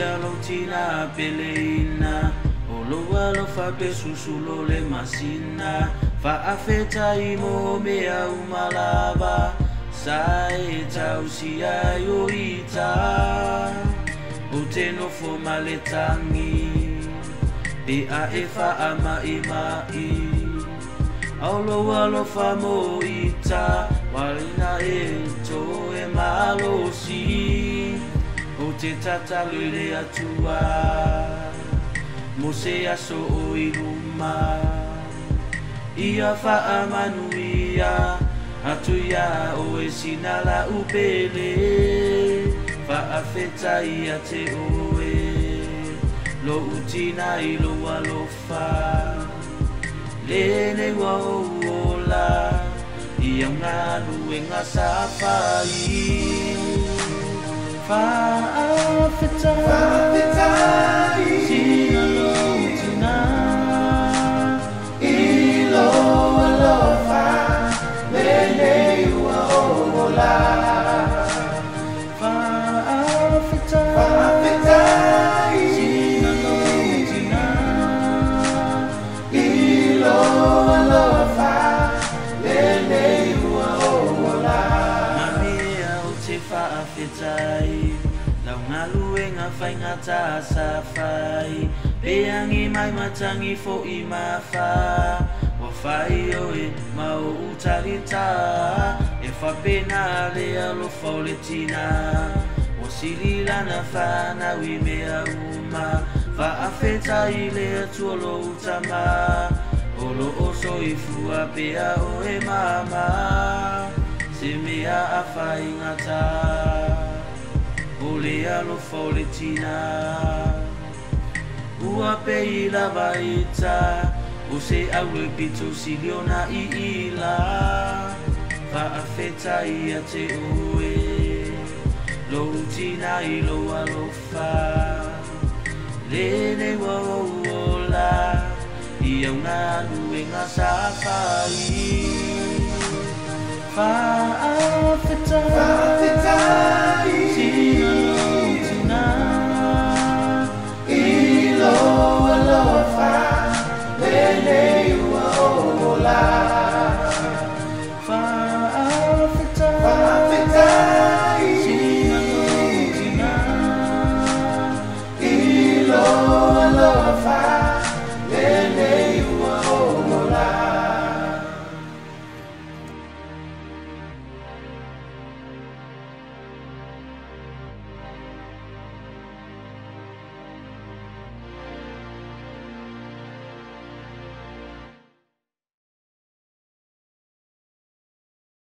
alotina peleina Oloa lo fa pe susulo le masina Fa afeta imo mea umalava Sae tau sia yoita O te no fo maletangi Pe a e fa ama i mai Oloa lo fa mo ita Walina e to e malosi O te tata lule atua Mo se aso o iruma Ia fa amanu ia Atu ia o e sinala upele Fa afeta ia te oe Lo utina i lo alofa Lene wa ola Ia nganu e ngasafai Fa afeta Sina lo utina I lo alofa Lene wa ola Fa afeta Sina lo utina I lo alofa Lene wa ola Mamia o te fa afetai Lau ngalu e ngā whai ngā tā sawhai Peangi mai matangi fo I mawha Wa whai o e mau utarita E whapena lea lo fauletina Wa sili lana whana wi mea uma Wa afeta I lea tuolo utama Olo oso I fua pea o e mama Se mea a whai ngata Ole alo fauletina Ua pe I lava ita O se au e pito siliona I ila Fa afeta I a te oe Lo utina I lo alofa Lene wa ola I au nganu e ngā sawhai Fa afeta